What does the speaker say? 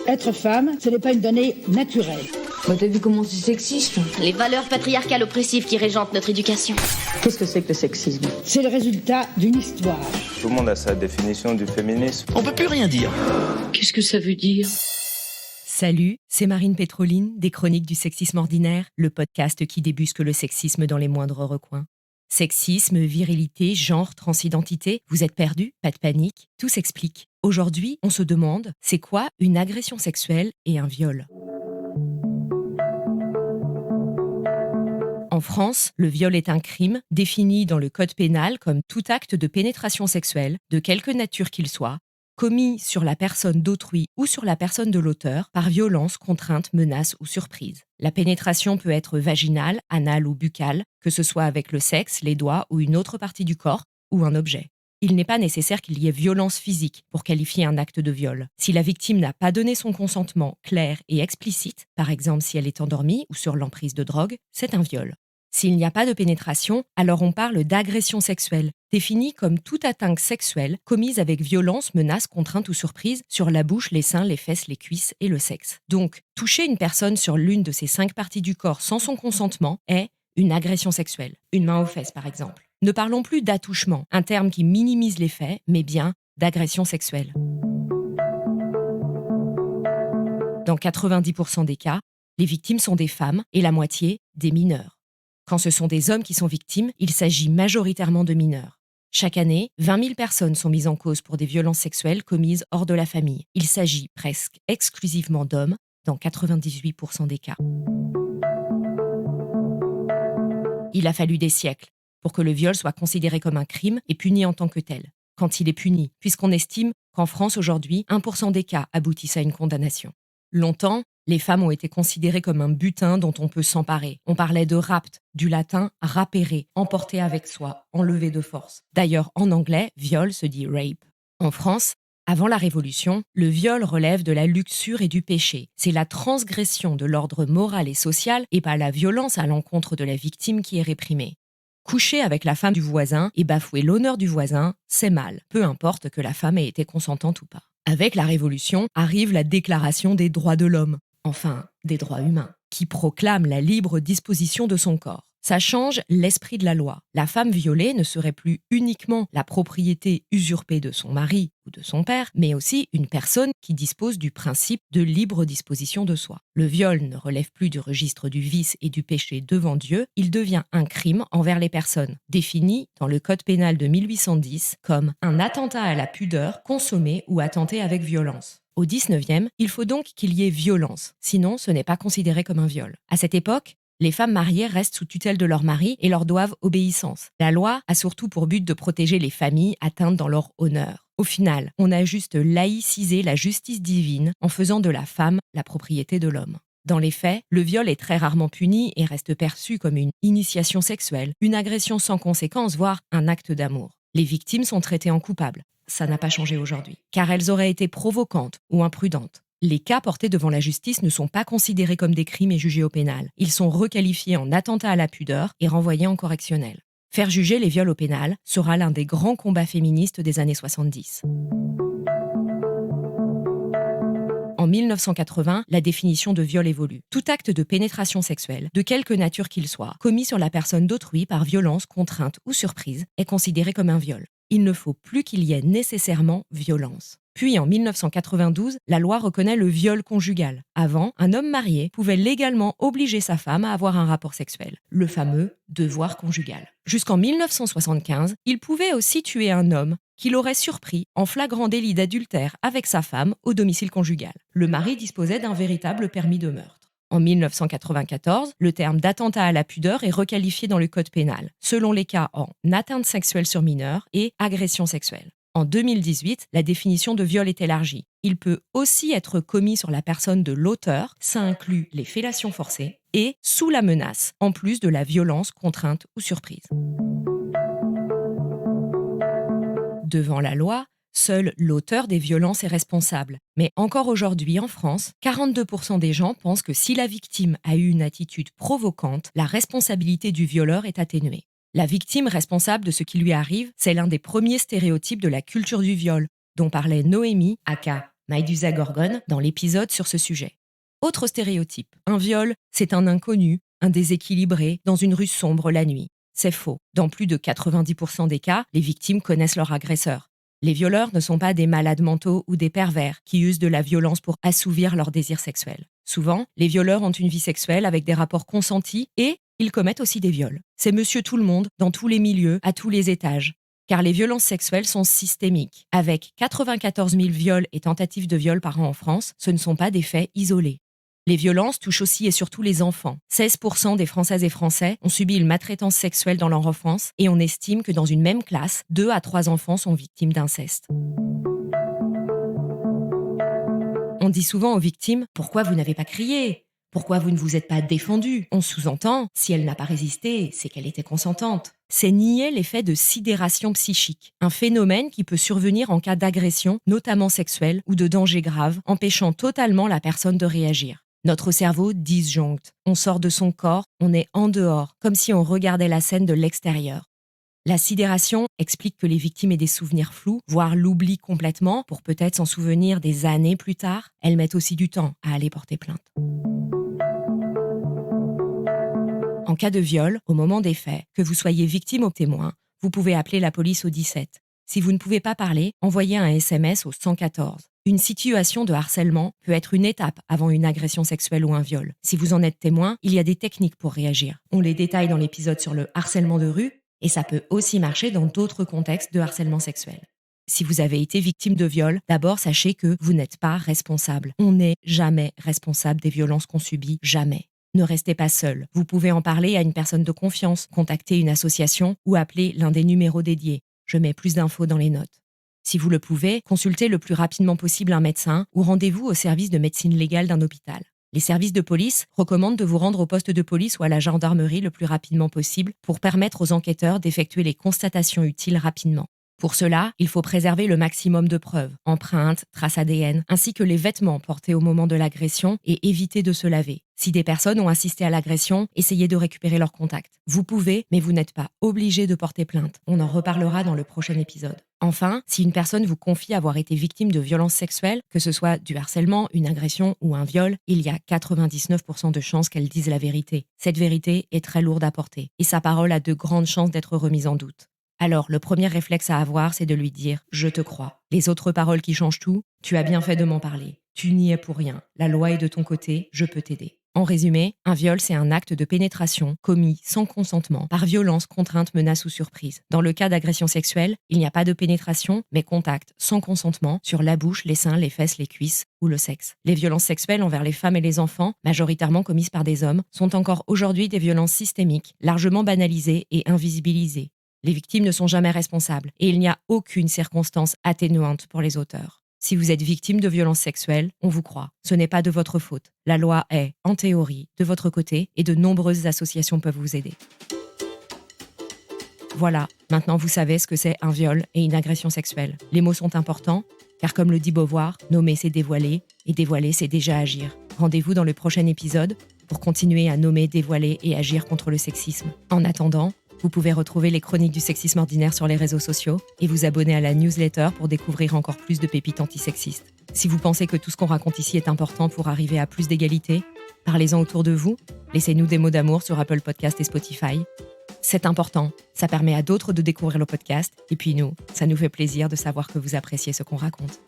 Être femme, ce n'est pas une donnée naturelle. T'as vu comment c'est sexiste ? Les valeurs patriarcales oppressives qui régentent notre éducation. Qu'est-ce que c'est que le sexisme ? C'est le résultat d'une histoire. Tout le monde a sa définition du féminisme. On peut plus rien dire. Qu'est-ce que ça veut dire ? Salut, c'est Marine Pétroline, des Chroniques du Sexisme Ordinaire, le podcast qui débusque le sexisme dans les moindres recoins. Sexisme, virilité, genre, transidentité, vous êtes perdus ? Pas de panique, tout s'explique. Aujourd'hui, on se demande, c'est quoi une agression sexuelle et un viol ? En France, le viol est un crime défini dans le code pénal comme tout acte de pénétration sexuelle, de quelque nature qu'il soit, commis sur la personne d'autrui ou sur la personne de l'auteur par violence, contrainte, menace ou surprise. La pénétration peut être vaginale, anale ou buccale, que ce soit avec le sexe, les doigts ou une autre partie du corps ou un objet. Il n'est pas nécessaire qu'il y ait violence physique pour qualifier un acte de viol. Si la victime n'a pas donné son consentement clair et explicite, par exemple si elle est endormie ou sur l'emprise de drogue, c'est un viol. S'il n'y a pas de pénétration, alors on parle d'agression sexuelle, définie comme toute atteinte sexuelle commise avec violence, menace, contrainte ou surprise sur la bouche, les seins, les fesses, les cuisses et le sexe. Donc, toucher une personne sur l'une de ces 5 parties du corps sans son consentement est une agression sexuelle. Une main aux fesses, par exemple. Ne parlons plus d'attouchement, un terme qui minimise les faits, mais bien d'agression sexuelle. Dans 90% des cas, les victimes sont des femmes et la moitié des mineurs. Quand ce sont des hommes qui sont victimes, il s'agit majoritairement de mineurs. Chaque année, 20 000 personnes sont mises en cause pour des violences sexuelles commises hors de la famille. Il s'agit presque exclusivement d'hommes, dans 98% des cas. Il a fallu des siècles pour que le viol soit considéré comme un crime et puni en tant que tel. Quand il est puni, puisqu'on estime qu'en France aujourd'hui, 1% des cas aboutissent à une condamnation. Longtemps, les femmes ont été considérées comme un butin dont on peut s'emparer. On parlait de rapt, du latin rapere, emporter avec soi, enlever de force. D'ailleurs, en anglais, viol se dit rape. En France, avant la Révolution, le viol relève de la luxure et du péché. C'est la transgression de l'ordre moral et social et pas la violence à l'encontre de la victime qui est réprimée. Coucher avec la femme du voisin et bafouer l'honneur du voisin, c'est mal, peu importe que la femme ait été consentante ou pas. Avec la Révolution arrive la Déclaration des droits de l'homme, enfin des droits humains, qui proclame la libre disposition de son corps. Ça change l'esprit de la loi. La femme violée ne serait plus uniquement la propriété usurpée de son mari ou de son père, mais aussi une personne qui dispose du principe de libre disposition de soi. Le viol ne relève plus du registre du vice et du péché devant Dieu, il devient un crime envers les personnes, défini dans le Code pénal de 1810 comme un attentat à la pudeur consommé ou attenté avec violence. Au 19e, il faut donc qu'il y ait violence, sinon ce n'est pas considéré comme un viol. À cette époque, les femmes mariées restent sous tutelle de leur mari et leur doivent obéissance. La loi a surtout pour but de protéger les familles atteintes dans leur honneur. Au final, on a juste laïcisé la justice divine en faisant de la femme la propriété de l'homme. Dans les faits, le viol est très rarement puni et reste perçu comme une initiation sexuelle, une agression sans conséquence, voire un acte d'amour. Les victimes sont traitées en coupables. Ça n'a pas changé aujourd'hui, car elles auraient été provocantes ou imprudentes. Les cas portés devant la justice ne sont pas considérés comme des crimes et jugés au pénal. Ils sont requalifiés en attentat à la pudeur et renvoyés en correctionnel. Faire juger les viols au pénal sera l'un des grands combats féministes des années 70. En 1980, la définition de viol évolue. Tout acte de pénétration sexuelle, de quelque nature qu'il soit, commis sur la personne d'autrui par violence, contrainte ou surprise, est considéré comme un viol. Il ne faut plus qu'il y ait nécessairement violence. Puis en 1992, la loi reconnaît le viol conjugal. Avant, un homme marié pouvait légalement obliger sa femme à avoir un rapport sexuel, le fameux devoir conjugal. Jusqu'en 1975, il pouvait aussi tuer un homme qu'il aurait surpris en flagrant délit d'adultère avec sa femme au domicile conjugal. Le mari disposait d'un véritable permis de meurtre. En 1994, le terme d'attentat à la pudeur est requalifié dans le code pénal, selon les cas en atteinte sexuelle sur mineur et agression sexuelle. En 2018, la définition de viol est élargie. Il peut aussi être commis sur la personne de l'auteur, ça inclut les fellations forcées, et sous la menace, en plus de la violence, contrainte ou surprise. Devant la loi, seul l'auteur des violences est responsable. Mais encore aujourd'hui, en France, 42% des gens pensent que si la victime a eu une attitude provocante, la responsabilité du violeur est atténuée. La victime responsable de ce qui lui arrive, c'est l'un des premiers stéréotypes de la culture du viol, dont parlait Noémie, aka Maïdusa Gorgone, dans l'épisode sur ce sujet. Autre stéréotype, un viol, c'est un inconnu, un déséquilibré, dans une rue sombre la nuit. C'est faux. Dans plus de 90% des cas, les victimes connaissent leur agresseur. Les violeurs ne sont pas des malades mentaux ou des pervers qui usent de la violence pour assouvir leurs désirs sexuels. Souvent, les violeurs ont une vie sexuelle avec des rapports consentis et ils commettent aussi des viols. C'est monsieur tout le monde, dans tous les milieux, à tous les étages. Car les violences sexuelles sont systémiques. Avec 94 000 viols et tentatives de viol par an en France, ce ne sont pas des faits isolés. Les violences touchent aussi et surtout les enfants. 16% des Françaises et Français ont subi une maltraitance sexuelle dans leur enfance et on estime que dans une même classe, 2 à 3 enfants sont victimes d'inceste. On dit souvent aux victimes « Pourquoi vous n'avez pas crié ? Pourquoi vous ne vous êtes pas défendue ?» On sous-entend « Si elle n'a pas résisté, c'est qu'elle était consentante ». C'est nier l'effet de sidération psychique, un phénomène qui peut survenir en cas d'agression, notamment sexuelle, ou de danger grave, empêchant totalement la personne de réagir. Notre cerveau disjoncte. On sort de son corps, on est en dehors, comme si on regardait la scène de l'extérieur. La sidération explique que les victimes aient des souvenirs flous, voire l'oublient complètement pour peut-être s'en souvenir des années plus tard. Elles mettent aussi du temps à aller porter plainte. En cas de viol, au moment des faits, que vous soyez victime ou témoin, vous pouvez appeler la police au 17. Si vous ne pouvez pas parler, envoyez un SMS au 114. Une situation de harcèlement peut être une étape avant une agression sexuelle ou un viol. Si vous en êtes témoin, il y a des techniques pour réagir. On les détaille dans l'épisode sur le harcèlement de rue et ça peut aussi marcher dans d'autres contextes de harcèlement sexuel. Si vous avez été victime de viol, d'abord sachez que vous n'êtes pas responsable. On n'est jamais responsable des violences qu'on subit, jamais. Ne restez pas seul. Vous pouvez en parler à une personne de confiance, contacter une association ou appeler l'un des numéros dédiés. Je mets plus d'infos dans les notes. Si vous le pouvez, consultez le plus rapidement possible un médecin ou rendez-vous au service de médecine légale d'un hôpital. Les services de police recommandent de vous rendre au poste de police ou à la gendarmerie le plus rapidement possible pour permettre aux enquêteurs d'effectuer les constatations utiles rapidement. Pour cela, il faut préserver le maximum de preuves, empreintes, traces ADN, ainsi que les vêtements portés au moment de l'agression et éviter de se laver. Si des personnes ont assisté à l'agression, essayez de récupérer leurs contacts. Vous pouvez, mais vous n'êtes pas obligé de porter plainte. On en reparlera dans le prochain épisode. Enfin, si une personne vous confie avoir été victime de violences sexuelles, que ce soit du harcèlement, une agression ou un viol, il y a 99% de chances qu'elle dise la vérité. Cette vérité est très lourde à porter et sa parole a de grandes chances d'être remise en doute. Alors, le premier réflexe à avoir, c'est de lui dire « Je te crois ». Les autres paroles qui changent tout, « Tu as bien fait de m'en parler. Tu n'y es pour rien. La loi est de ton côté. Je peux t'aider ». En résumé, un viol, c'est un acte de pénétration commis sans consentement, par violence, contrainte, menace ou surprise. Dans le cas d'agression sexuelle, il n'y a pas de pénétration, mais contact sans consentement sur la bouche, les seins, les fesses, les cuisses ou le sexe. Les violences sexuelles envers les femmes et les enfants, majoritairement commises par des hommes, sont encore aujourd'hui des violences systémiques, largement banalisées et invisibilisées. Les victimes ne sont jamais responsables et il n'y a aucune circonstance atténuante pour les auteurs. Si vous êtes victime de violences sexuelles, on vous croit. Ce n'est pas de votre faute. La loi est, en théorie, de votre côté et de nombreuses associations peuvent vous aider. Voilà, maintenant vous savez ce que c'est un viol et une agression sexuelle. Les mots sont importants, car comme le dit Beauvoir, nommer c'est dévoiler et dévoiler c'est déjà agir. Rendez-vous dans le prochain épisode pour continuer à nommer, dévoiler et agir contre le sexisme. En attendant, vous pouvez retrouver les chroniques du sexisme ordinaire sur les réseaux sociaux et vous abonner à la newsletter pour découvrir encore plus de pépites antisexistes. Si vous pensez que tout ce qu'on raconte ici est important pour arriver à plus d'égalité, parlez-en autour de vous, laissez-nous des mots d'amour sur Apple Podcast et Spotify. C'est important, ça permet à d'autres de découvrir le podcast et puis nous, ça nous fait plaisir de savoir que vous appréciez ce qu'on raconte.